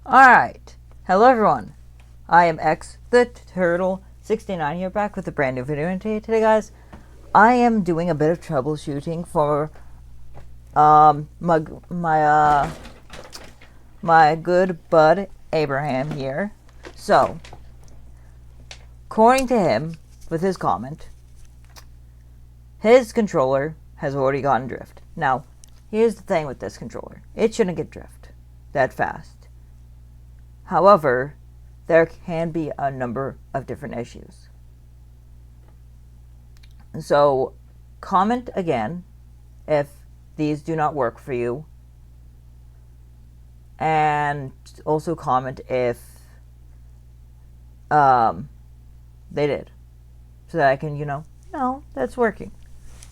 Alright, hello everyone, I am X the Turtle 69 here, back with a brand new video, and today guys, I am doing a bit of troubleshooting for my good bud Abraham here. So, according to him, with his comment, his controller has already gotten drift. Now, here's the thing with this controller, it shouldn't get drift that fast. However, there can be a number of different issues. So, comment again if these do not work for you, and also comment if they did, so that I can, no, that's working.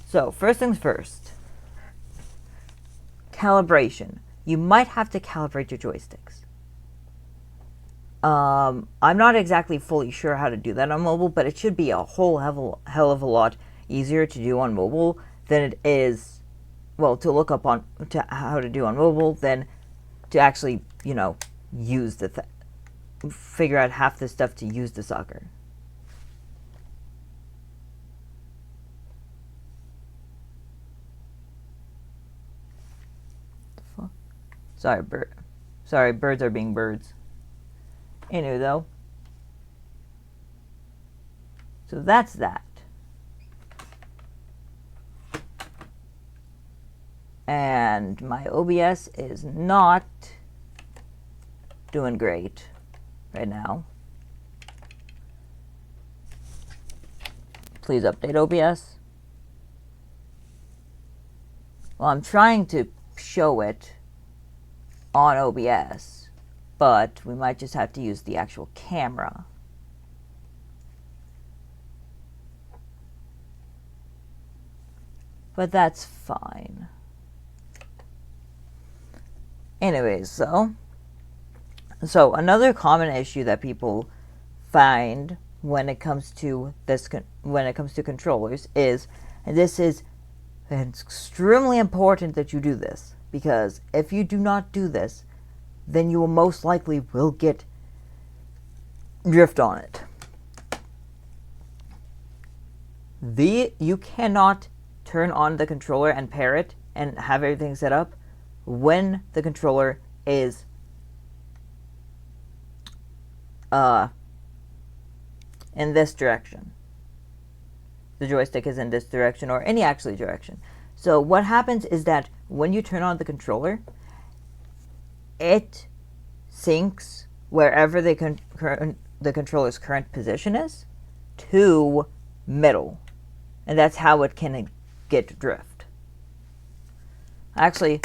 So, first things first, calibration. You might have to calibrate your joysticks. I'm not exactly fully sure how to do that on mobile, but it should be a hell of a lot easier to do on mobile than it is, well, to look up on how to do on mobile than to actually, use figure out half the stuff to use the sucker. Sorry, birds are being birds. Anyway, though, so that's that. And my OBS is not doing great right now. Please update OBS. Well, I'm trying to show it on OBS, but we might just have to use the actual camera. But that's fine. Anyways, so another common issue that people find when it comes to controllers is, and this is extremely important that you do this, because if you do not do this, then you will most likely will get drift on it. You cannot turn on the controller and pair it and have everything set up when the controller is in this direction. The joystick is in this direction, or any actually direction. So what happens is that when you turn on the controller, it syncs wherever the controller's current position is to middle, and that's how it can get drift. I actually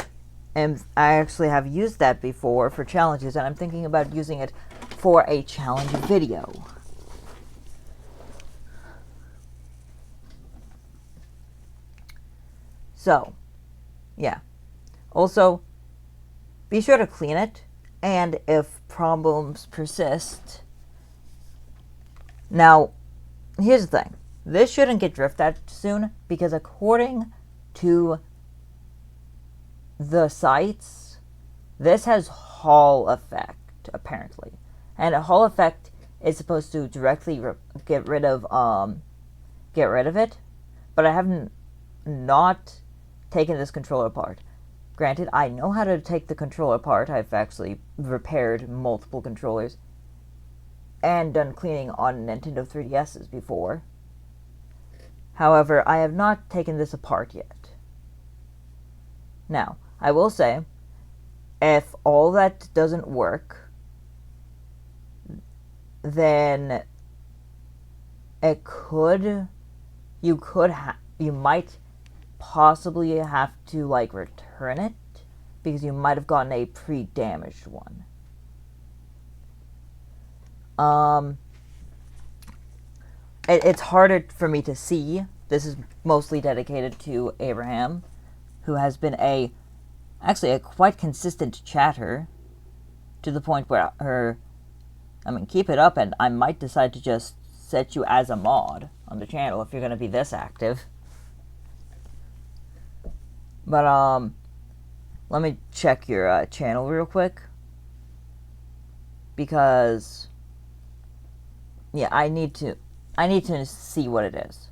have used that before for challenges, and I'm thinking about using it for a challenge video. So, yeah. Also, be sure to clean it, and if problems persist... Now, here's the thing. This shouldn't get drift that soon, because according to the sites, this has Hall effect, apparently. And a Hall effect is supposed to directly get rid of it, but I haven't not taken this controller apart. Granted, I know how to take the controller apart. I've actually repaired multiple controllers and done cleaning on Nintendo 3DSs before. However, I have not taken this apart yet. Now, I will say, if all that doesn't work, then you might possibly have to return it, because you might have gotten a pre-damaged one. It's harder for me to see. This is mostly dedicated to Abraham, who has been actually a quite consistent chatter, to the point where keep it up, and I might decide to just set you as a mod on the channel if you're going to be this active. But let me check your channel real quick. because yeah, I need to see what it is.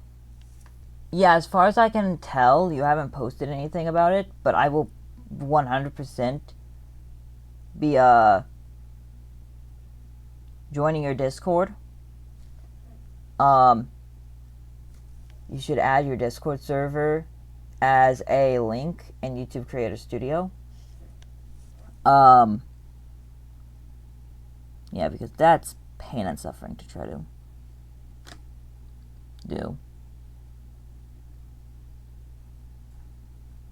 Yeah, as far as I can tell, you haven't posted anything about it, but I will 100% be joining your Discord. You should add your Discord server as a link in YouTube Creator Studio. Yeah, because that's pain and suffering to try to do.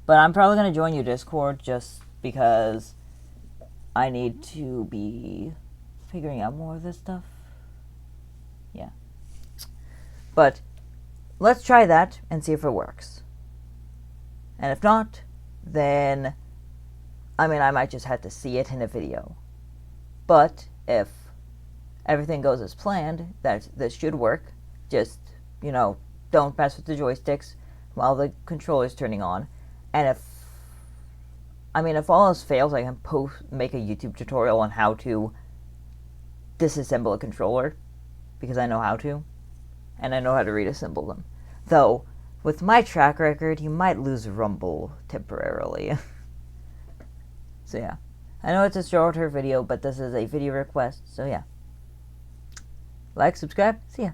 But I'm probably going to join your Discord just because I need to be figuring out more of this stuff. Yeah. But let's try that and see if it works. And if not, then I might just have to see it in a video. But if everything goes as planned, that this should work. Just, don't mess with the joysticks while the controller's turning on. And if all else fails, I can make a YouTube tutorial on how to disassemble a controller, because I know how to, and I know how to reassemble them. Though, with my track record, you might lose Rumble temporarily. So yeah. I know it's a shorter video, but this is a video request, so yeah. Like, subscribe, see ya.